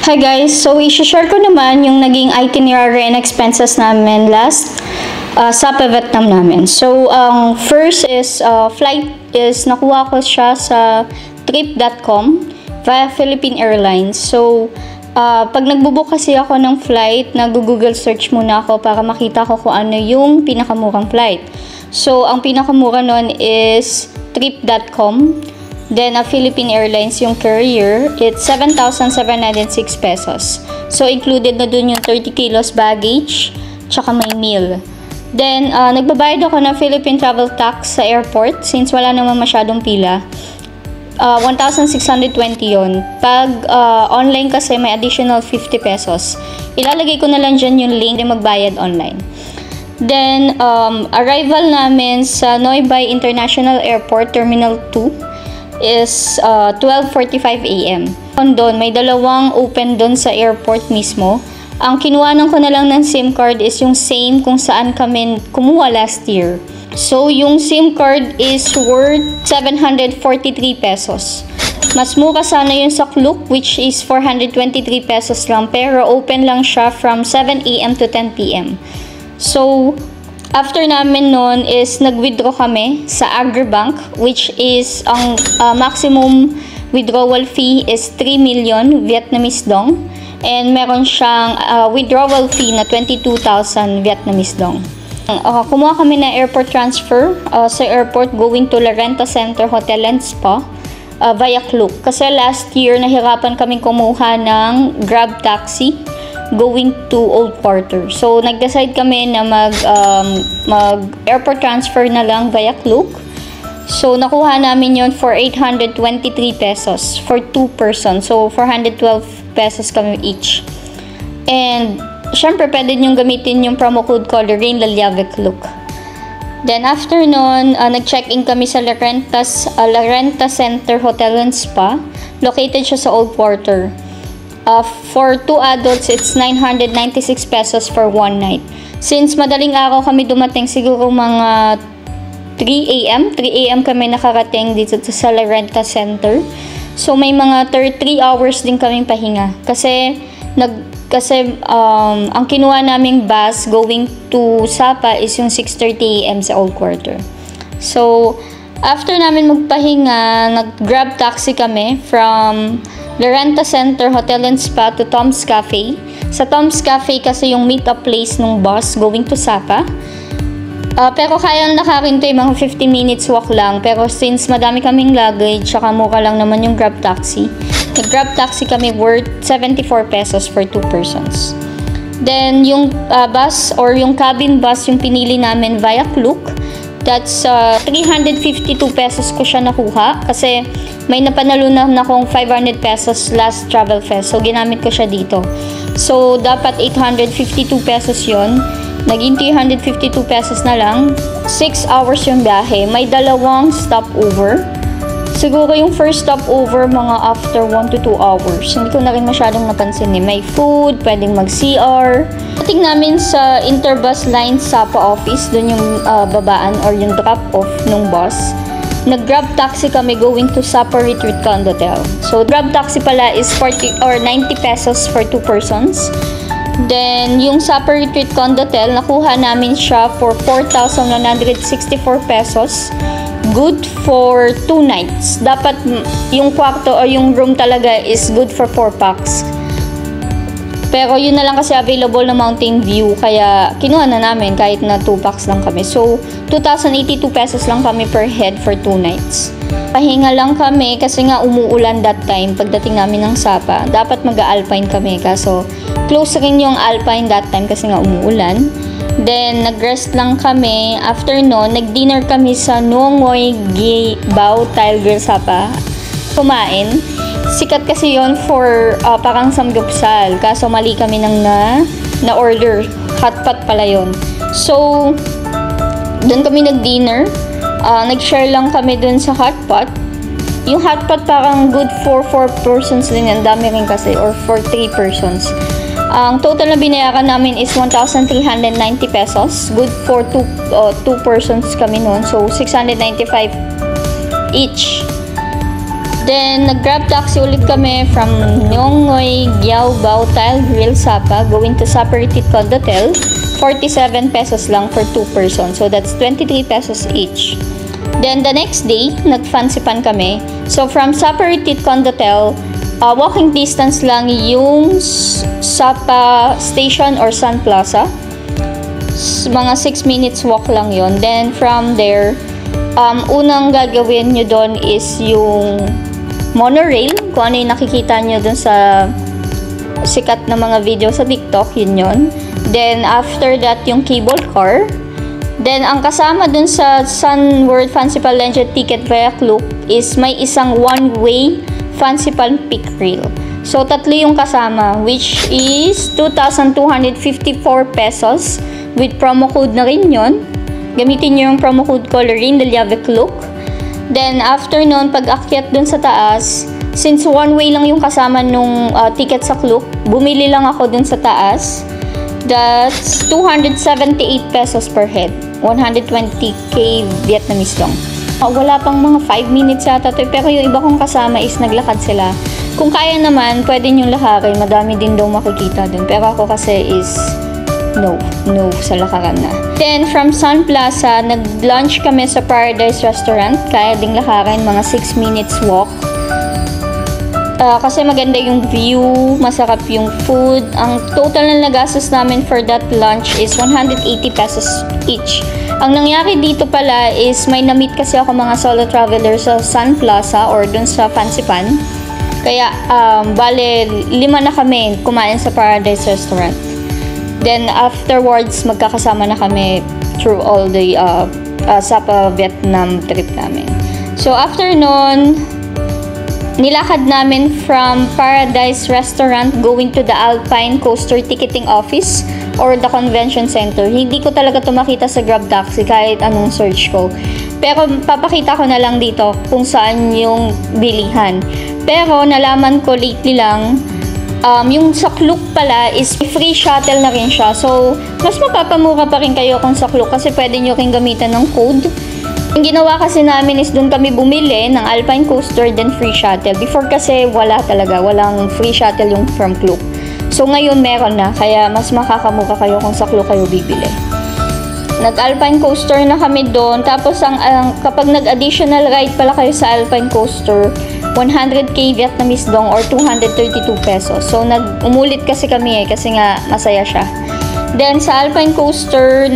Hi guys, so i-share ko naman yung naging itinerary and expenses namin last sa Vietnam namin. So, first is flight is nakuha ko siya sa trip.com via Philippine Airlines. So, pag nagbubook kasi ako ng flight, nag-Google search muna ako para makita ko kung ano yung pinakamurang flight. So, ang pinakamura nun is trip.com. Then, Philippine Airlines yung carrier, it's 7,706 pesos. So, included na dun yung 30 kilos baggage, tsaka may meal. Then, nagbabayad ako ng Philippine travel tax sa airport since wala naman masyadong pila. 1,620 yon. Pag online kasi may additional 50 pesos. Ilalagay ko na lang dyan yung link na magbayad online. Then, arrival namin sa Noy Bai International Airport, Terminal 2 is 12:45 AM. Doon, may dalawang open doon sa airport mismo. Ang kinuhanan ko na lang ng SIM card is yung same kung saan kami kumuha last year. So, yung SIM card is worth 743 pesos. Mas mura sana yun sa Klook, which is 423 pesos lang. Pero open lang siya from 7 AM to 10 PM. So, after namin nun is nag-withdraw kami sa Agribank, which is ang maximum withdrawal fee is 3 million Vietnamese dong. And meron siyang withdrawal fee na 22,000 Vietnamese dong. Kumuha kami na airport transfer sa airport going to La Renta Center Hotel and Spa via Klook. Kasi last year nahirapan kaming kumuha ng Grab taxi going to Old Quarter. So, nag-decide kami na mag-airport transfer na lang via Klook. So, nakuha namin yon for 823 pesos for 2 persons. So, 412 pesos kami each. And, syempre, pwede nyo gamitin yung promo code ko, Lorraine Lalyave Klook. Then, after nun, nag-check-in kami sa La Renta Center Hotel and Spa. Located siya sa Old Quarter. For 2 adults, it's 996 pesos for 1 night. Since madaling araw kami dumating, siguro mga 3 AM kami nakarating dito sa La Renta Center. So, may mga 3 hours din kaming pahinga. Kasi ang kinuha naming bus going to Sapa is yung 6:30 AM sa Old Quarter. So, after namin magpahinga, nag-grab taxi kami from La Renta Center Hotel and Spa to Tom's Cafe. Sa Tom's Cafe kasi yung meet-up place ng bus going to Sapa. Pero kaya nakarinto yung mga 50 minutes walk lang. Pero since madami kaming luggage, saka mura lang naman yung grab taxi. Nag-grab taxi kami worth 74 pesos for 2 persons. Then, yung bus or yung cabin bus yung pinili namin via Klook. That's 352 pesos ko siya nakuha kasi may napanalunan akong 500 pesos last travel fest. So, ginamit ko siya dito. So, dapat 852 pesos yon. Naging 352 pesos na lang. 6 hours yung biyahe. May dalawang stopover. Siguro yung first stopover mga after 1 to 2 hours. Hindi ko na rin masyadong napansin eh. May food, pwedeng mag-CR. Dating namin sa Interbus Line Sapa office, dun yung babaan or yung drop-off nung bus. Nag-grab taxi kami going to Sapa Retreat Condotel. So, grab taxi pala is 40 or 90 pesos for 2 persons. Then, yung Sapa Retreat Condotel, nakuha namin siya for 4,164 pesos. Good for 2 nights. Dapat yung kwarto o yung room talaga is good for 4 packs. Pero yun na lang kasi available na Mountain View. Kaya kinuha na namin kahit na 2 packs lang kami. So, 2,082 pesos lang kami per head for 2 nights. Pahinga lang kami kasi nga umuulan that time pagdating namin ng Sapa. Dapat mag-alpine kami kaso close rin yung alpine that time kasi nga umuulan. Then, nag-rest lang kami. After no, nag-dinner kami sa Nongoy Bao Tiger Sapa. Kumain. Sikat kasi yon for parang samgyeopsal. Kaso mali kami nang na-order. Hotpot pala yon. So, doon kami nag-dinner. Nag-share lang kami dun sa hotpot. Yung hotpot parang good for 4 persons din. Ang dami rin kasi. Or for 3 persons. Ang total na binayaran namin is 1,390 pesos. Good for 2 persons kami noon. So, 695 each. Then, nag-grab taxi ulit kami from Nongoy, Giao, Tile Grill, Sapa, going to Sapa Retreat Condotel. 47 pesos lang for 2 person. So, that's 23 pesos each. Then, the next day, nag-fancy pan kami. So, from Sapa Retreat Condotel, walking distance lang yung Sapa Station or Sun Plaza. Mga 6 minutes walk lang yon. Then, from there, unang gagawin nyo doon is yung monorail. Kung ano yung nakikita nyo doon sa sikat na mga video sa TikTok, yun. Then, after that, yung cable car. Then, ang kasama dun sa Sun World Fancipal Leisure Ticket via Klook is may isang one-way Fancipal Peak Rail. So, tatlo yung kasama, which is 2,254 pesos with promo code na rin yun. Gamitin nyo yung promo code ko, Lorraine Deliave Klook. Then, after nun, pag akyat dun sa taas, since one way lang yung kasama nung ticket sa Klook, bumili lang ako dun sa taas. That's 278 pesos per head. 120k Vietnamese dong. Wala pang mga 5 minutes yata to, pero yung iba kong kasama is naglakad sila. Kung kaya naman, pwede nyo lakarin. Madami din daw makikita dun. Pero ako kasi is no sa lakaran na. Then, from Sun Plaza, nag-lunch kami sa Paradise Restaurant. Kaya ding lakarin, mga 6 minutes walk. Kasi maganda yung view, masarap yung food. Ang total na nagastos namin for that lunch is 180 pesos each. Ang nangyari dito pala is may na-meet kasi ako mga solo traveler sa Sun Plaza or dun sa Fancy Pan. Kaya, bale, 5 na kami kumain sa Paradise Restaurant. Then, afterwards, magkakasama na kami through all the Sapa Vietnam trip namin. So, after nun, nilakad namin from Paradise Restaurant going to the Alpine Coaster Ticketing Office or the Convention Center. Hindi ko talaga ito makita sa Grab Taxi kahit anong search ko. Pero papakita ko na lang dito kung saan yung bilihan. Pero nalaman ko lately lang, yung sa Klook pala is free shuttle na rin siya. So, mas mapapamura pa rin kayo kung sa Klook kasi pwede nyo rin gamitan ng code. Yung ginawa kasi namin is doon kami bumili ng Alpine Coaster then free shuttle. Before kasi wala talaga, walang free shuttle yung from Klook. So ngayon meron na, kaya mas makakamukha kayo kung sa Klook kayo bibili. Nag-Alpine Coaster na kami doon. Tapos kapag nag-additional ride pala kayo sa Alpine Coaster, 100k Vietnamese dong or 232 pesos. So umulit kasi kami kasi nga masaya siya. Then sa Alpine Coaster,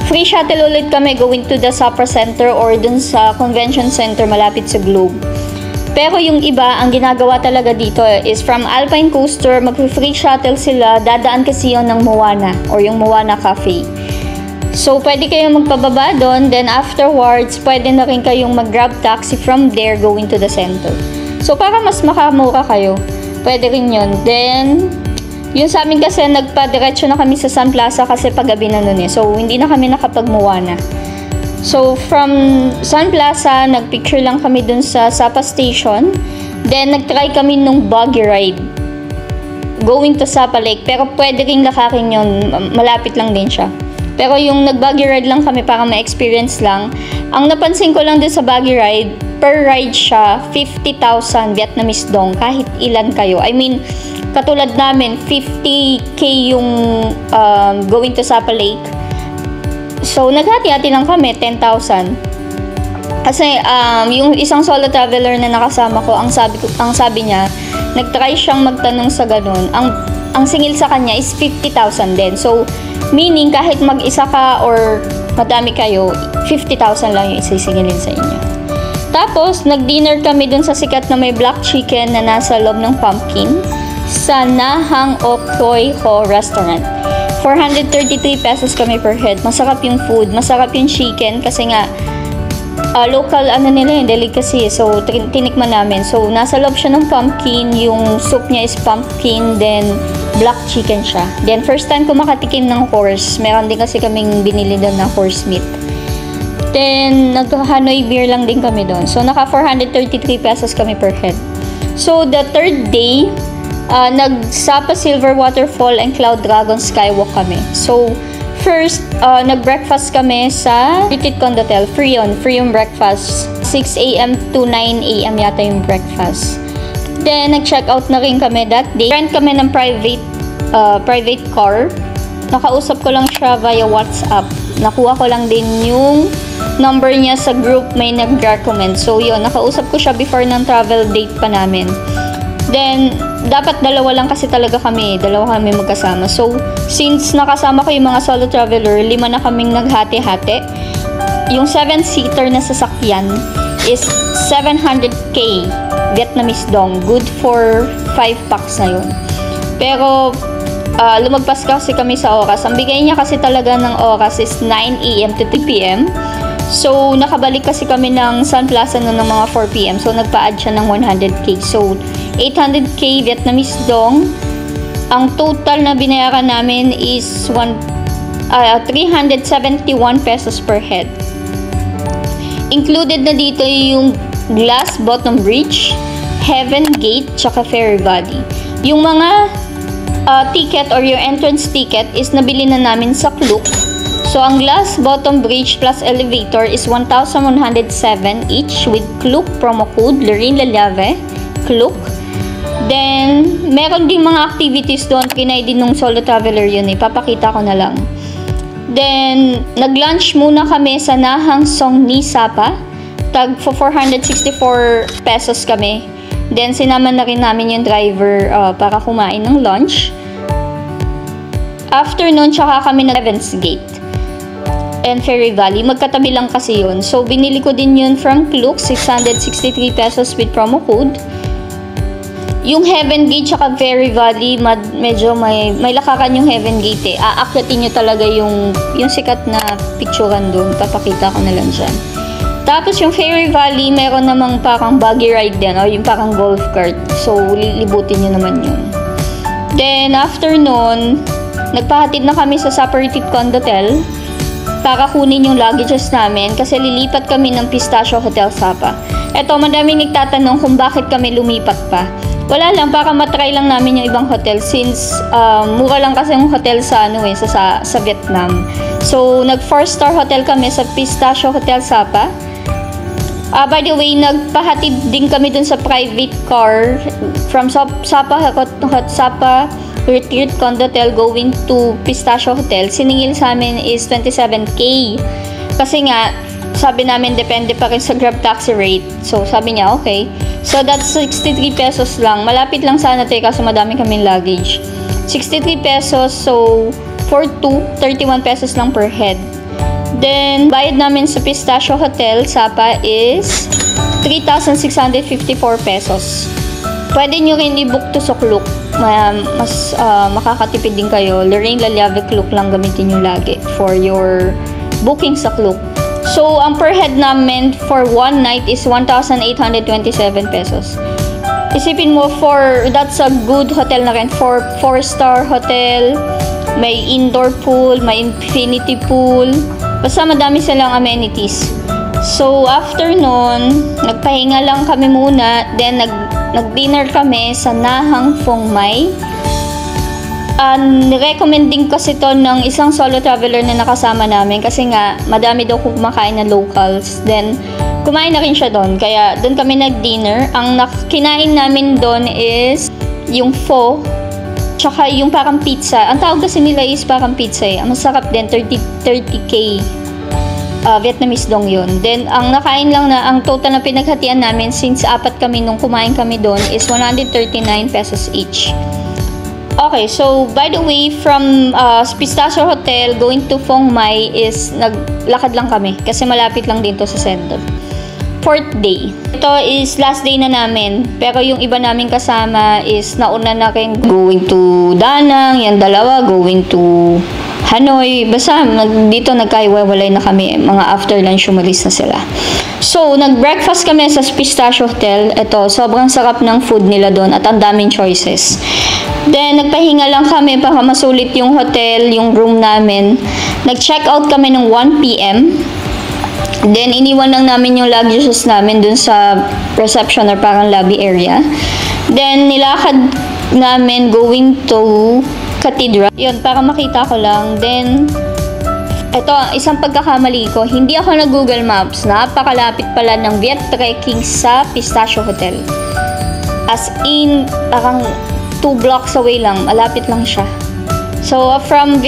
free shuttle ulit kami going to the Sapa Center or dun sa Convention Center malapit sa Globe. Pero yung iba, ang ginagawa talaga dito is from Alpine Coaster, mag-free shuttle sila, dadaan kasi yun ng Moana or yung Moana Cafe. So, pwede kayong magpababa doon, then afterwards, pwede na rin kayong mag-grab taxi from there going to the center. So, para mas makamura kayo, pwede rin yun. Then, yun sa amin kasi, nagpa-diretso na kami sa Sun Plaza kasi paggabi na nun eh. So, hindi na kami nakapag-Moana. So, from Sun Plaza, nagpicture lang kami dun sa Sapa Station. Then, nagtry kami nung buggy ride going to Sapa Lake. Pero pwede rin lakarin yun. Malapit lang din siya. Pero yung nag-buggy ride lang kami para ma-experience lang. Ang napansin ko lang dun sa buggy ride, per ride siya, 50,000 Vietnamese dong. Kahit ilan kayo. I mean, katulad namin, 50k yung going to Sapa Lake. So, naghati-hati lang kami, 10,000. Kasi, yung isang solo traveler na nakasama ko, ang sabi niya, nagtry siyang magtanong sa ganun. Ang singil sa kanya is 50,000 din. So, meaning, kahit mag-isa ka or madami kayo, 50,000 lang yung isisingilin sa inyo. Tapos, nag-dinner kami dun sa sikat na may black chicken na nasa loob ng pumpkin sa Nahang Okoy Ho Restaurant. 433 pesos kami per head. Masarap yung food, masarap yung chicken kasi nga local nila yung delicacy. So, tinikman namin. So, nasa loob siya ng pumpkin. Yung soup niya is pumpkin, then black chicken siya. Then, first time ko makatikim ng horse. Meron din kasi kaming binili doon na horse meat. Then, nag-Hanoi beer lang din kami doon. So, naka 433 pesos kami per head. So, the third day, nag-Sapa Silver Waterfall and Cloud Dragon Skywalk kami. So, first, nag-breakfast kami sa Retreat Condotel. Free yung breakfast 6 a.m. to 9 a.m. yata yung breakfast. Then, nag-check out na rin kami that day. Rent kami ng private car. Nakausap ko lang siya via WhatsApp. Nakuha ko lang din yung number niya sa group may nag-recommend. So, yun. Nakausap ko siya before ng travel date pa namin. Then, dapat dalawa lang kasi talaga kami. Dalawa kami magkasama. So, since nakasama ko yung mga solo traveler, 5 na kaming naghati-hati. Yung 7-seater na sasakyan is 700k Vietnamese dong. Good for 5 packs na yun. Pero, lumagpas kasi kami sa oras. Ang bigay niya kasi talaga ng oras is 9 a.m. to 2 p.m. So, nakabalik kasi kami ng Sun Plaza noon ng mga 4 p.m. So, nagpa-add siya ng 100k. So, 800k Vietnamese dong. Ang total na binayaran namin is 371 pesos per head. Included na dito yung Glass Bottom Bridge, Heaven Gate, tsaka Ferry Valley. Yung mga ticket or yung entrance ticket is nabili na namin sa Klook. So, ang Glass Bottom Bridge plus elevator is 1,107 each with Klook promo code Lorraine Laliave, Klook. Then, meron din mga activities doon. Kinay din nung solo traveler yun eh. Papakita ko na lang. Then, nag-lunch muna kami sa Nahang Song Ni Sapa. Tag for 464 pesos kami. Then, sinama na rin namin yung driver para kumain ng lunch. After nun, tsaka kami na Heaven's Gate and Ferry Valley. Magkatabi lang kasi yun. So, binili ko din yun from Klook. 663 pesos with promo code. Yung Heaven Gate tsaka Ferry Valley, medyo may lakaran yung Heaven Gate eh. Aakyatin nyo talaga yung sikat na picturean doon. Papakita ko na lang dyan. Tapos yung Ferry Valley, meron namang parang buggy ride din, o yung parang golf cart. So, lilibutin nyo naman yun. Then, after nun, nagpahatid na kami sa Saperitit Condotel para kunin yung luggages namin kasi lilipat kami ng Pistachio Hotel Sapa. Eto, madaming nagtatanong kung bakit kami lumipat pa. Wala lang, para matry lang namin yung ibang hotel since mura lang kasi yung hotel sa sa Vietnam. So, nag 4-star hotel kami sa Pistachio Hotel Sapa. By the way, nagpahatid din kami dun sa private car from Sapa Retreat Condotel going to Pistachio Hotel. Siningil sa amin is 27k. Kasi nga, sabi namin depende pa rin sa Grab taxi rate. So, sabi niya, okay. So, that's 63 pesos lang. Malapit lang sana tayo kasi madami kaming luggage. 63 pesos. So, for 2, 31 pesos lang per head. Then, bayad namin sa Pistachio Hotel Sapa is 3,654 pesos. Pwede nyo rin i-book to sa Klook. Mas makakatipid din kayo. Lorraine Laliave Klook lang gamitin nyo lagi for your booking sa Klook. So, ang per head namin for one night is 1,827 pesos. Isipin mo, that's a good hotel na rin. For 4-star hotel, may indoor pool, may infinity pool. Basta madami silang amenities. So, after nun, nagpahinga lang kami muna. Then, nag-dinner kami sa Nahang Phong Mai. Recommending kasi to ng isang solo traveler na nakasama namin kasi nga madami daw kumakain na locals. Then kumain na rin siya doon, kaya doon kami nag-dinner. Ang kinain namin doon is yung pho tsaka yung parang pizza. Ang tawag kasi nila is parang pizza eh. Ang masarap din, 30k Vietnamese dong yun. Then ang nakain lang na, ang total na pinaghatian namin since 4 kami nung kumain kami doon is 139 pesos each. Okay, so by the way, from Pistachio Hotel going to Phong Mai is naglakad lang kami kasi malapit lang din to sa center. 4th day. Ito is last day na namin, pero yung iba namin kasama is nauna na rin going to Danang, yung dalawa going to Hanoi. Basta dito nagkaiwalay na kami, mga after lunch umalis na sila. So, nag-breakfast kami sa Pistachio Hotel. Ito, sobrang sarap ng food nila doon at ang daming choices. Then, nagpahinga lang kami para masulit yung hotel, yung room namin. Nag-check out kami ng 1 p.m. Then, iniwan lang namin yung luggages namin dun sa reception or parang lobby area. Then, nilakad namin going to Cathedral. Yun, para makita ko lang. Then, ito, isang pagkakamali ko, hindi ako nag-Google Maps. Napakalapit pala ng Viet Trekking sa Pistachio Hotel. As in, parang 2 blocks away lang, malapit lang siya. So, from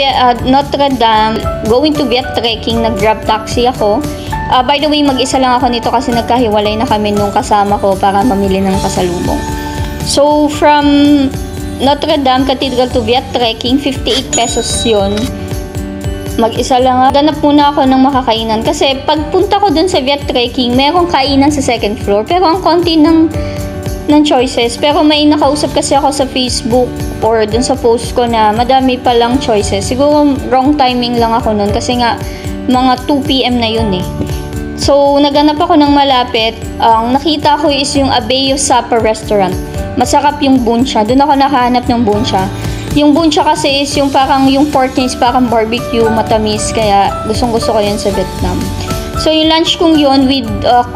Notre Dame, going to Viet Trekking, nag-grab taxi ako. By the way, mag-isa lang ako nito kasi nagkahiwalay na kami nung kasama ko para mamili ng pasalubong. So, from Notre Dame Cathedral to Viet Trekking, 58 pesos yun. Mag-isa lang. Ganap muna ako ng makakainan kasi pagpunta ko dun sa Viet Trekking, merong kainan sa second floor pero ang konti ng choices. Pero may nakausap kasi ako sa Facebook or dun sa post ko na madami palang choices. Siguro wrong timing lang ako nun kasi nga mga 2 PM na yun eh. So, naganap ako ng malapit. Ang nakita ko is yung Abeo Sapa Restaurant. Masarap yung buncha. Dun ako nakahanap ng buncha. Yung buncha kasi is yung parang yung pork niya is parang barbecue, matamis, kaya gustong-gusto ko yun sa Vietnam. So yung lunch kong yun with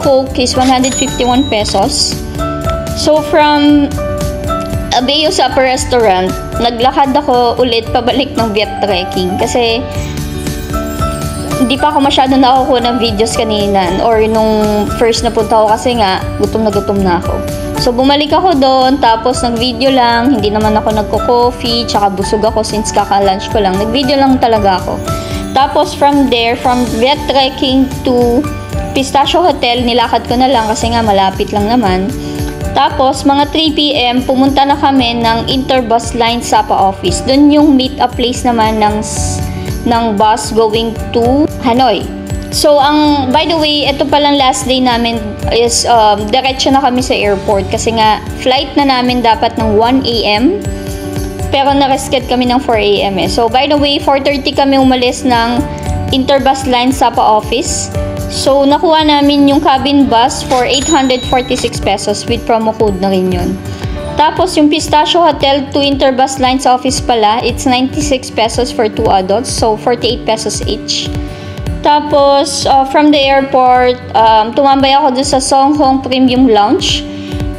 Coke is 151 pesos. So from Abeo Sapa Restaurant, naglakad ako ulit pabalik ng Viet Trekking kasi hindi pa ako masyado nakakuha ng videos kanina or nung first na punta ko kasi nga gutom na ako. So, bumalik ako doon, tapos nag-video lang, hindi naman ako nagko-coffee, tsaka busog ako since kaka-lunch ko lang. Nag-video lang talaga ako. Tapos, from there, from Viet Trekking to Pistachio Hotel, nilakad ko na lang kasi nga malapit lang naman. Tapos, mga 3 PM, pumunta na kami ng Interbus Line Sapa Office. Doon yung meet-up place naman ng bus going to Hanoi. So, by the way, ito palang last day namin is diretso na kami sa airport kasi nga flight na namin dapat ng 1 AM pero na-reschedule kami ng 4 AM eh. So, by the way, 4:30 kami umalis ng Interbus Line Sapa Office. So, nakuha namin yung cabin bus for 846 pesos with promo code na rin yun. Tapos, yung Pistachio Hotel to Interbus Line sa office pala, it's 96 pesos for 2 adults. So, 48 pesos each. Tapos, from the airport, tumambay ako dun sa Songhong Premium Lounge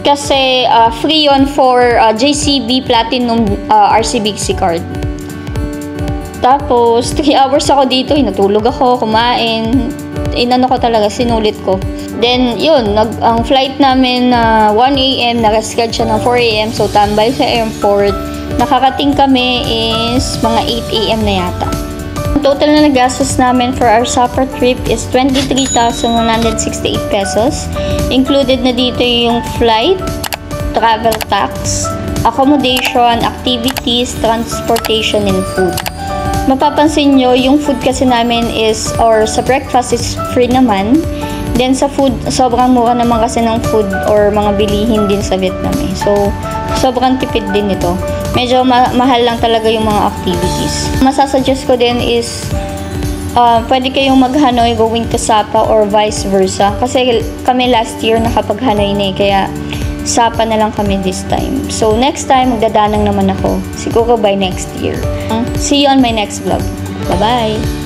kasi free yun for JCB Platinum RCBC card. Tapos, 3 hours ako dito, natulog ako, kumain, inano ko talaga, sinulit ko. Then, yun, ang flight namin 1 AM, nakaskad siya ng 4 AM, so tambay sa airport. Nakarating kami is mga 8 AM na yata. Total na nagastos namin for our Sapa trip is 23,168 pesos. Included na dito yung flight, travel tax, accommodation, activities, transportation, and food. Mapapansin nyo, yung food kasi namin is, or sa breakfast is free naman. Then sa food, sobrang mura naman kasi ng food or mga bilihin din sa Vietnam eh. So, sobrang tipid din ito. Medyo mahal lang talaga yung mga activities. Masasuggest ko din is pwede kayong mag-Hanoi going to Sapa or vice versa. Kasi kami last year nakapag-Hanoi na eh, kaya Sapa na lang kami this time. So next time, magdadanang naman ako. Siguro by next year. See you on my next vlog. Bye-bye!